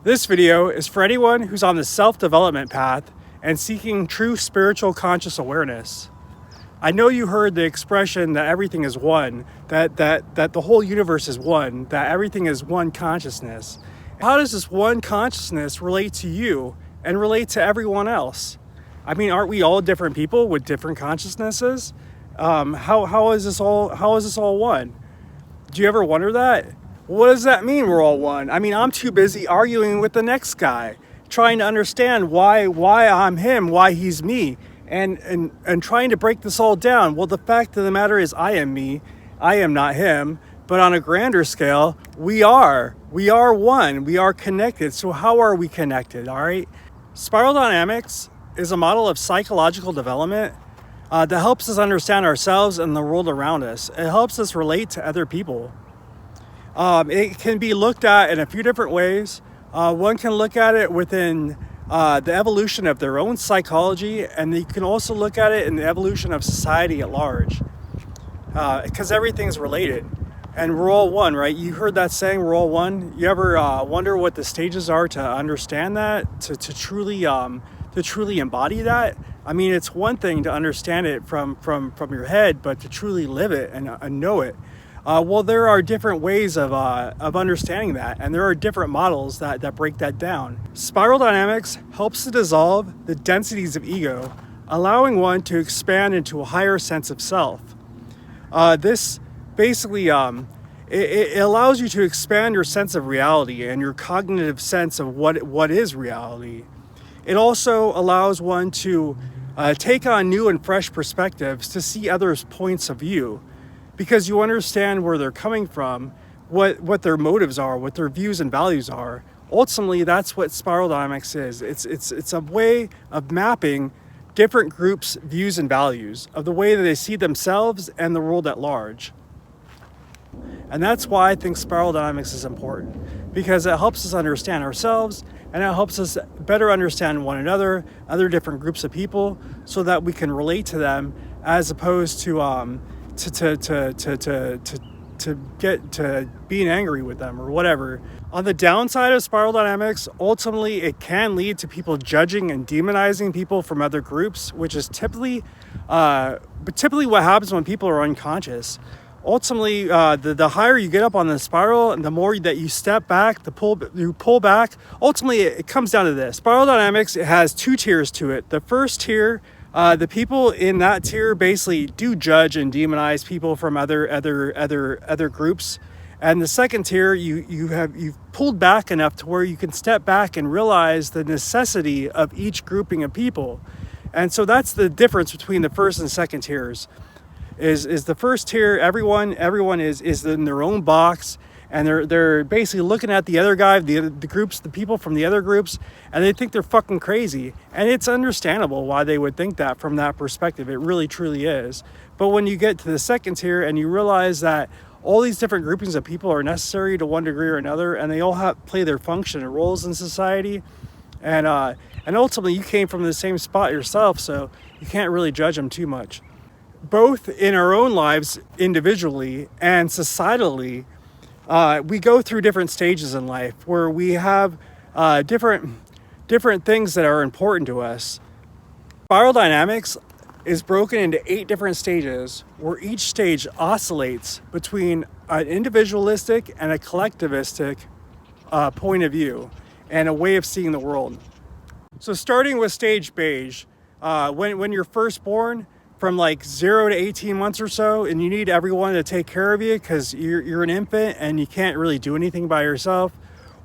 This video is for anyone who's on the self-development path and seeking true spiritual conscious awareness. I know you heard the expression that everything is one, that the whole universe is one, that everything is one consciousness. How does this one consciousness relate to you and relate to everyone else? I mean, aren't we all different people with different consciousnesses? How is this all one? Do you ever wonder that? What does that mean we're all one? I mean, I'm too busy arguing with the next guy, trying to understand why I'm him, why he's me, and trying to break this all down. Well, the fact of the matter is I am me, I am not him, but on a grander scale, we are one, we are connected. So how are we connected, all right? Spiral dynamics is a model of psychological development that helps us understand ourselves and the world around us. It helps us relate to other people. It can be looked at in a few different ways. One can look at it within the evolution of their own psychology, and you can also look at it in the evolution of society at large, because everything's related, and we're all one, right? You heard that saying, we're all one. You ever wonder what the stages are to understand that, to truly embody that? I mean, it's one thing to understand it from your head, but to truly live it and know it. Well, there are different ways of understanding that, and there are different models that break that down. Spiral dynamics helps to dissolve the densities of ego, allowing one to expand into a higher sense of self. This basically, it allows you to expand your sense of reality and your cognitive sense of what is reality. It also allows one to take on new and fresh perspectives to see others' points of view, because you understand where they're coming from, what their motives are, what their views and values are. Ultimately, that's what spiral dynamics is. It's a way of mapping different groups' views and values of the way that they see themselves and the world at large. And that's why I think spiral dynamics is important, because it helps us understand ourselves, and it helps us better understand one another, other different groups of people, so that we can relate to them, as opposed to get to being angry with them or whatever. On the downside of spiral dynamics, ultimately it can lead to people judging and demonizing people from other groups, which is typically what happens when people are unconscious. Ultimately, the higher you get up on the spiral, and the more that you step back, you pull back. Ultimately, it comes down to this. Spiral dynamics, it has two tiers to it. The first tier, the people in that tier basically do judge and demonize people from other groups. And the second tier, you've pulled back enough to where you can step back and realize the necessity of each grouping of people. And so that's the difference between the first and second tiers. Is the first tier, everyone is in their own box, and they're basically looking at the other guy, the groups, the people from the other groups, and they think they're fucking crazy. And it's understandable why they would think that from that perspective. It really truly is. But when you get to the second tier and you realize that all these different groupings of people are necessary to one degree or another, and they all play their function and roles in society, and ultimately you came from the same spot yourself, so you can't really judge them too much. Both in our own lives individually and societally, we go through different stages in life where we have different things that are important to us. Spiral dynamics is broken into 8 different stages, where each stage oscillates between an individualistic and a collectivistic point of view and a way of seeing the world. So starting with stage beige, when you're first born, from like 0 to 18 months or so, and you need everyone to take care of you because you're an infant and you can't really do anything by yourself.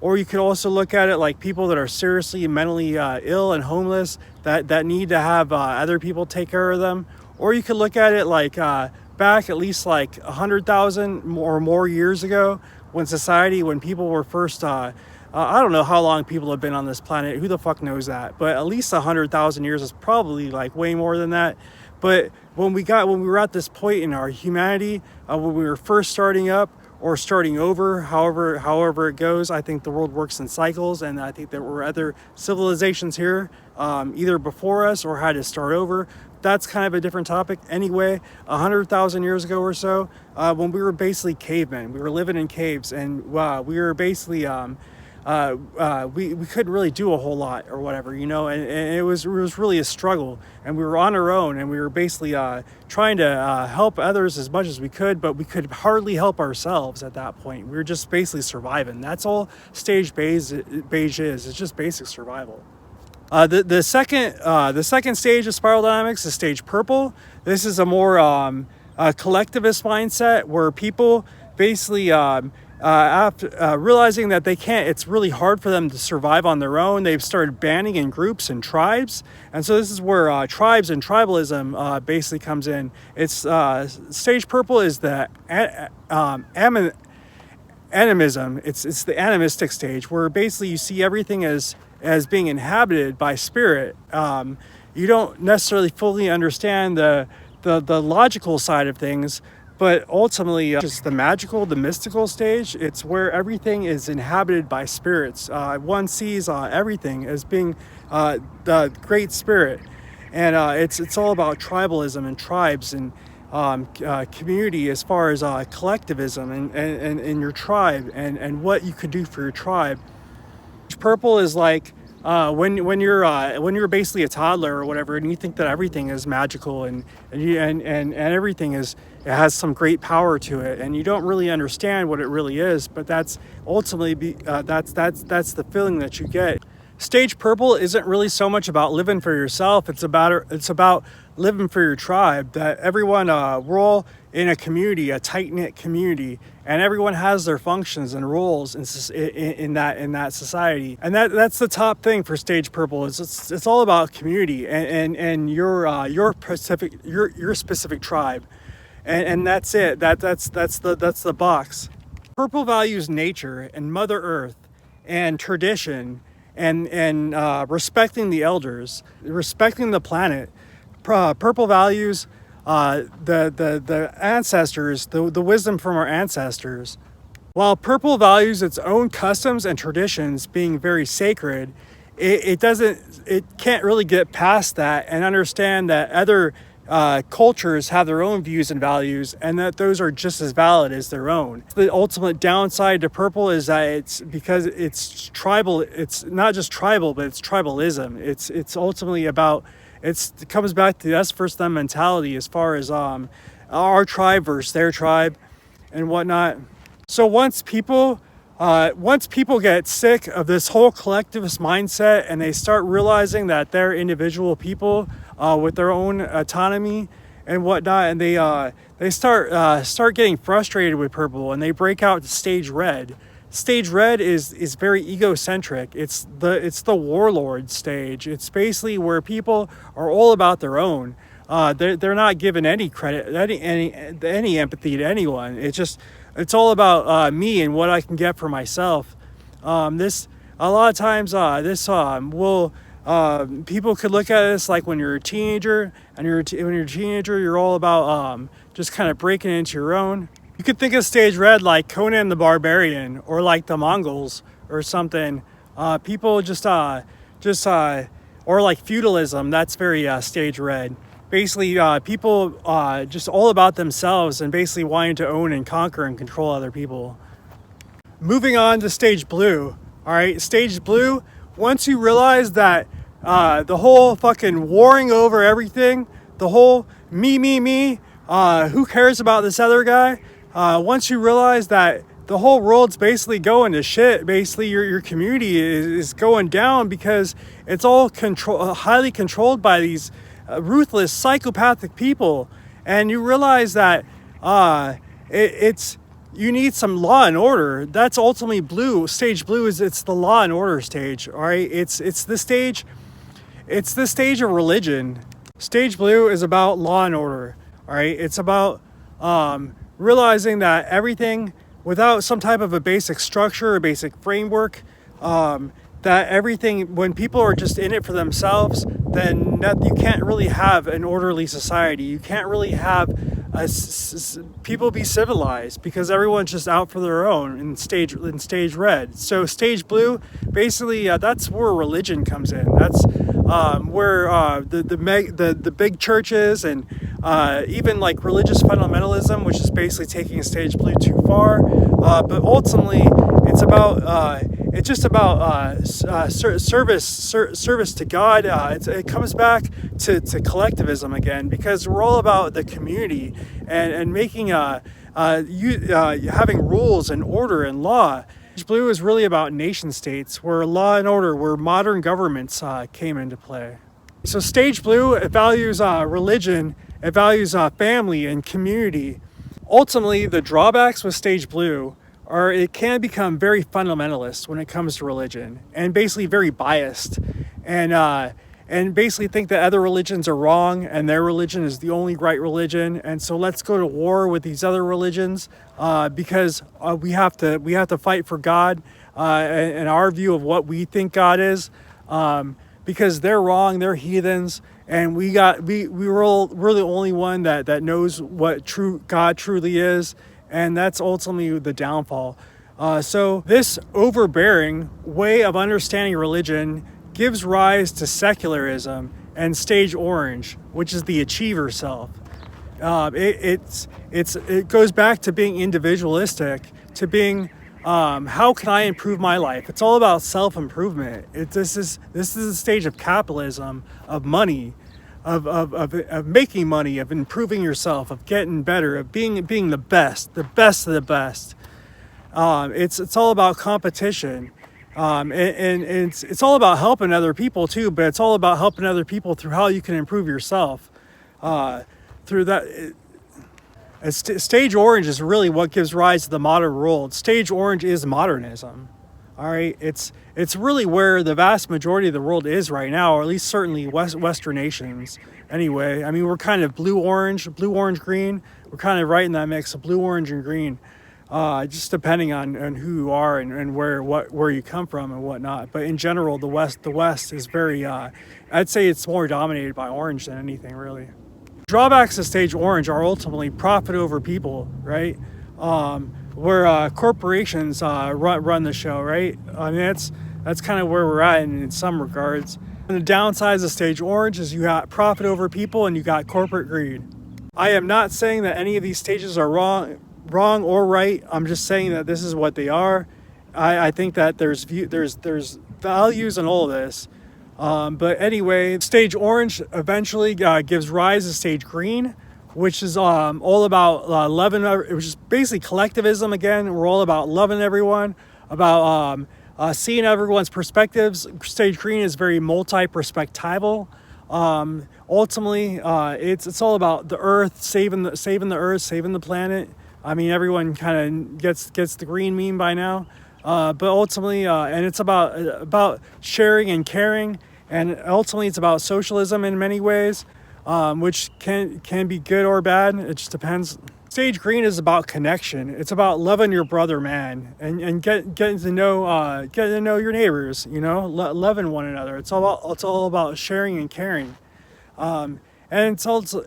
Or you could also look at it like people that are seriously mentally ill and homeless that need to have other people take care of them. Or you could look at it like back at least like 100,000 or more years ago, when people were first, I don't know how long people have been on this planet, who the fuck knows that, but at least 100,000 years is probably like way more than that. But when we were at this point in our humanity, when we were first starting up or starting over, however it goes, I think the world works in cycles, and I think there were other civilizations here, either before us or had to start over. That's kind of a different topic. Anyway, 100,000 years ago or so, when we were basically cavemen, we were living in caves, and we were basically we couldn't really do a whole lot or whatever, and it was really a struggle, and we were on our own, and we were basically trying to help others as much as we could, but we could hardly help ourselves at that point. We were just basically surviving. That's all stage beige is. It's just basic survival. The second stage of spiral dynamics is stage purple. This is a more collectivist mindset where people basically after realizing that they can't, it's really hard for them to survive on their own. They've started banding in groups and tribes, and so this is where tribes and tribalism basically comes in. It's stage purple is the animism. It's the animistic stage where basically you see everything as being inhabited by spirit. You don't necessarily fully understand the logical side of things, but ultimately just the magical, the mystical stage. It's where everything is inhabited by spirits. One sees everything as being the great spirit, and it's all about tribalism and tribes and community as far as collectivism and in your tribe and what you could do for your tribe. Purple is like when you're basically a toddler or whatever, and you think that everything is magical and everything it has some great power to it, and you don't really understand what it really is. But that's ultimately that's the feeling that you get. Stage purple isn't really so much about living for yourself. It's about living for your tribe. That everyone, we're all in a community, a tight-knit community, and everyone has their functions and roles in that society. And that's the top thing for stage purple. It's all about community and your specific tribe, and that's it. That's the box. Purple values nature and Mother Earth and tradition and respecting the elders, respecting the planet. Purple values the ancestors, the wisdom from our ancestors. While purple values its own customs and traditions being very sacred, it can't really get past that and understand that other cultures have their own views and values, and that those are just as valid as their own. The ultimate downside to purple is that it's because it's tribal. It's not just tribal, but it's tribalism. It's ultimately about. It comes back to the us versus them mentality as far as our tribe versus their tribe and whatnot. So once people get sick of this whole collectivist mindset and they start realizing that they're individual people with their own autonomy and whatnot, and they start getting frustrated with purple, and they break out to stage red. Stage red is very egocentric. It's the warlord stage. It's basically where people are all about their own. They're not given any credit, any empathy to anyone. It's all about me and what I can get for myself. This a lot of times people could look at this like when you're a teenager, and when you're a teenager, you're all about just kind of breaking into your own. You could think of stage red like Conan the Barbarian or like the Mongols or something. People or like feudalism. That's very stage red. Basically, people just all about themselves and basically wanting to own and conquer and control other people. Moving on to stage blue. All right, stage blue. Once you realize that the whole fucking warring over everything, the whole me, who cares about this other guy? Once you realize that the whole world's basically going to shit, basically your community is going down because it's all highly controlled by these ruthless, psychopathic people, and you realize that you need some law and order. That's ultimately blue. Stage blue it's the law and order stage. All right, it's the stage of religion. Stage blue is about law and order. All right, it's about realizing that everything, without some type of a basic structure, a basic framework, that everything, when people are just in it for themselves, then you can't really have an orderly society. You can't really have people be civilized because everyone's just out for their own in stage red. So stage blue, basically, that's where religion comes in. That's where the big churches and even like religious fundamentalism, which is basically taking stage blue too far. But ultimately, it's about it's just about service to God. It comes back to collectivism again, because we're all about the community and making having rules and order and law. Stage Blue is really about nation states, where law and order, where modern governments came into play. So Stage Blue, it values religion, it values family and community. Ultimately, the drawbacks with Stage Blue are it can become very fundamentalist when it comes to religion, and basically very biased, and basically think that other religions are wrong and their religion is the only right religion, and so let's go to war with these other religions because we have to fight for God and our view of what we think God is, because they're wrong, they're heathens, and we're the only one that knows what true God truly is, and that's ultimately the downfall. So this overbearing way of understanding religion gives rise to secularism and Stage Orange, which is the achiever self. It goes back to being individualistic, to being how can I improve my life? It's all about self-improvement. This is a stage of capitalism, of money, of making money, of improving yourself, of getting better, of being the best of the best. It's all about competition. And it's all about helping other people too, but it's all about helping other people through how you can improve yourself. Through that, Stage Orange is really what gives rise to the modern world. Stage Orange is modernism. All right, it's really where the vast majority of the world is right now, or at least certainly Western nations. Anyway, I mean, we're kind of blue, orange, green. We're kind of right in that mix of blue, orange, and green. Just depending on who you are and where you come from and whatnot. But in general, the West is very, I'd say it's more dominated by orange than anything really. Drawbacks to Stage Orange are ultimately profit over people, right? Where corporations run the show, right? I mean, that's kind of where we're at in some regards. And the downsides of Stage Orange is you got profit over people and you got corporate greed. I am not saying that any of these stages are wrong or right. I'm just saying that this is what they are. I think that there's values in all of this. But anyway, Stage Orange eventually gives rise to Stage Green, which is all about loving, which is basically collectivism again. We're all about loving everyone, about seeing everyone's perspectives. Stage Green is very multi-perspectival. Ultimately, it's all about the Earth, saving the Earth, saving the planet. I mean, everyone kind of gets the green meme by now. But ultimately, and it's about sharing and caring, and ultimately it's about socialism in many ways, which can be good or bad. It just depends. Stage Green is about connection. It's about loving your brother, man, and getting to know your neighbors. You know, loving one another. It's all about sharing and caring, and it's also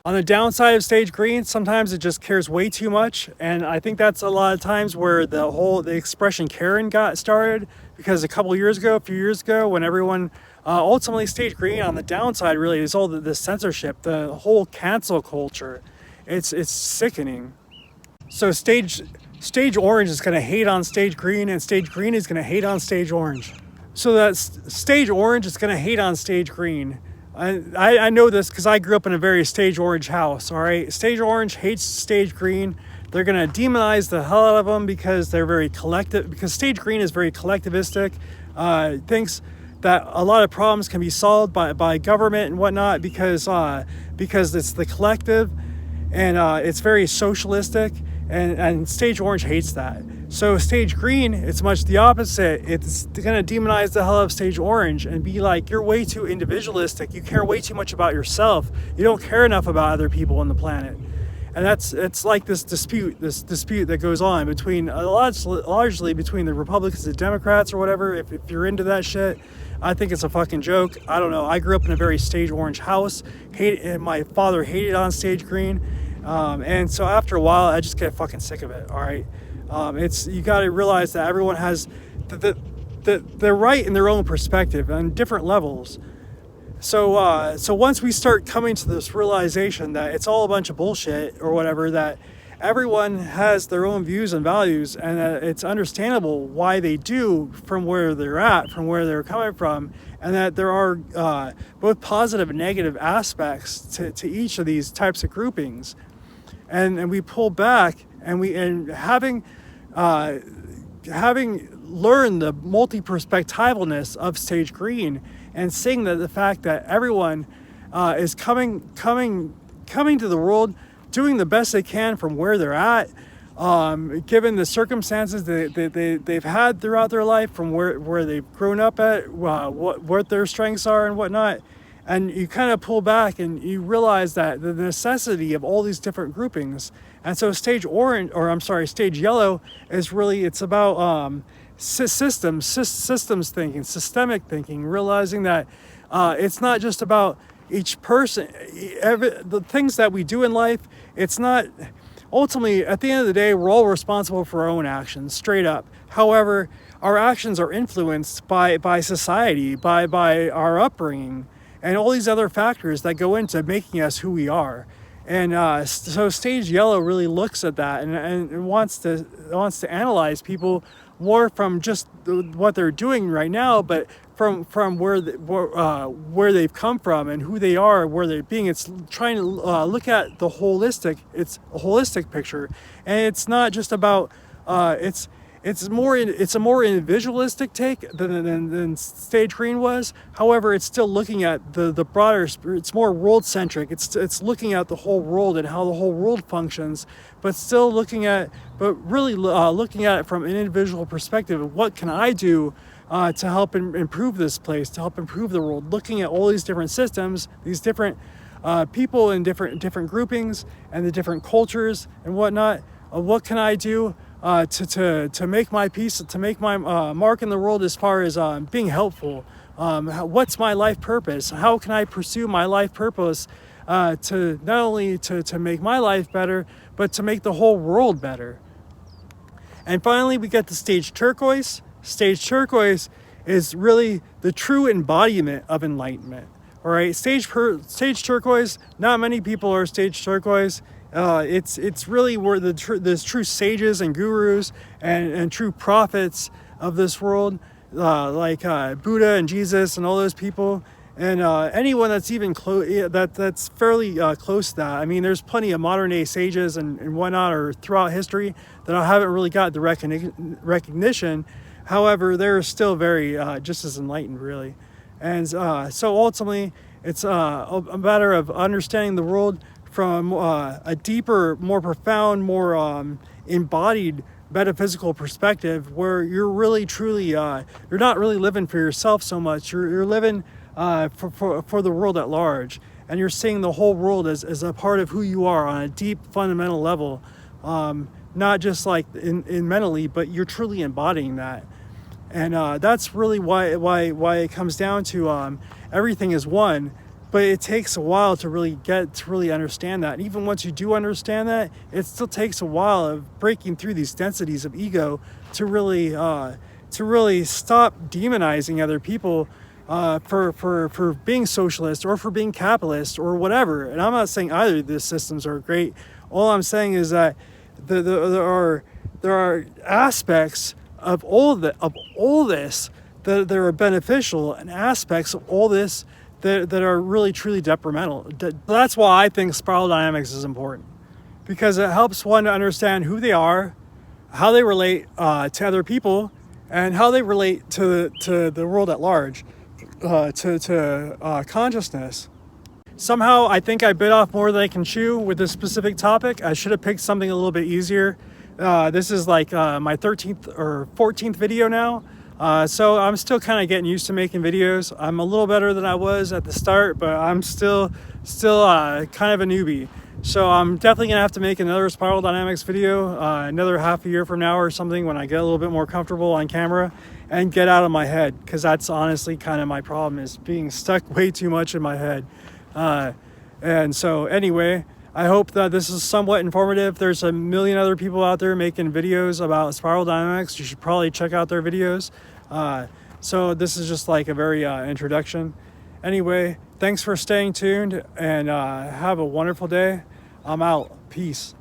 on the downside of Stage Green, sometimes it just cares way too much, and I think that's a lot of times where the expression Karen got started, because a few years ago, when everyone ultimately Stage Green on the downside really is all the censorship, the whole cancel culture. It's sickening. So Stage Orange is going to hate on Stage Green, and Stage Green is going to hate on Stage Orange. So that Stage Orange is going to hate on Stage Green. I know this because I grew up in a very Stage Orange house, all right? Stage Orange hates Stage Green. They're going to demonize the hell out of them because they're very collective, because Stage Green is very collectivistic, thinks that a lot of problems can be solved by government and whatnot because it's the collective, and it's very socialistic, and Stage Orange hates that. So Stage Green, it's much the opposite. It's going to demonize the hell out of Stage Orange and be like, you're way too individualistic. You care way too much about yourself. You don't care enough about other people on the planet. And it's like this dispute that goes on between largely between the Republicans and Democrats or whatever. If you're into that shit, I think it's a fucking joke. I don't know. I grew up in a very Stage Orange house. My father hated on Stage Green. And so after a while, I just get fucking sick of it. All right. You got to realize that everyone has they're right in their own perspective on different levels. So once we start coming to this realization that it's all a bunch of bullshit or whatever, that everyone has their own views and values, and that it's understandable why they do from where they're at, from where they're coming from, and that there are both positive and negative aspects to each of these types of groupings. And we pull back, and having learned the multi-perspectivalness of Sage Green, and seeing that the fact that everyone is coming to the world, doing the best they can from where they're at, given the circumstances they've had throughout their life, from where they've grown up at, what their strengths are and whatnot. And you kind of pull back and you realize that the necessity of all these different groupings. And so stage yellow is really, it's about systems thinking, systemic thinking, realizing that it's not just about each person, the things that we do in life. It's not, ultimately, at the end of the day, we're all responsible for our own actions, straight up. However, our actions are influenced by society, by our upbringing, and all these other factors that go into making us who we are. And so stage yellow really looks at that and wants to analyze people more from just what they're doing right now, but from where they've come from and who they are, where they're being. It's trying to look at it's a holistic picture, and it's not just about it's a more individualistic take than Stage Green was. However, it's still looking at the broader. It's more world centric. It's looking at the whole world and how the whole world functions, but really looking at it from an individual perspective of what can I do to help improve this place, to help improve the world. Looking at all these different systems, these different people in different groupings, and the different cultures and whatnot. What can I do to make my piece, to make my mark in the world as far as being helpful? What's my life purpose? How can I pursue my life purpose to not only to make my life better, but to make the whole world better? And finally, we get to stage turquoise. Stage turquoise is really the true embodiment of enlightenment. All right, stage turquoise. Not many people are stage turquoise. It's really where there's true sages and gurus and true prophets of this world, like Buddha and Jesus and all those people, and anyone that's even that's fairly close to that. I mean, there's plenty of modern day sages and whatnot, or throughout history, that I haven't really got the recognition. However, they're still very just as enlightened, really. And so ultimately, it's a matter of understanding the world from a deeper, more profound, more embodied metaphysical perspective, where you're really truly you're not really living for yourself so much. You're living for the world at large, and you're seeing the whole world as a part of who you are on a deep, fundamental level, not just like in mentally, but you're truly embodying that. And that's really why it comes down to everything is one. But it takes a while to really understand that. And even once you do understand that, it still takes a while of breaking through these densities of ego to really stop demonizing other people for being socialist or for being capitalist or whatever. And I'm not saying either of these systems are great. All I'm saying is that there are aspects of all this that are beneficial, and aspects of all this that are really truly detrimental. That's why I think spiral dynamics is important, because it helps one to understand who they are, how they relate to other people, and how they relate to the world at large, to consciousness. Somehow I think I bit off more than I can chew with this specific topic. I should have picked something a little bit easier. This is like my 13th or 14th video now. So I'm still kind of getting used to making videos. I'm a little better than I was at the start, but I'm still kind of a newbie. So I'm definitely gonna have to make another spiral dynamics video, another half a year from now or something, when I get a little bit more comfortable on camera and get out of my head, because that's honestly kind of my problem, is being stuck way too much in my head. And so anyway, I hope that this is somewhat informative. There's a million other people out there making videos about spiral dynamics. You should probably check out their videos. So this is just like a very introduction. Anyway, thanks for staying tuned, and have a wonderful day. I'm out. Peace.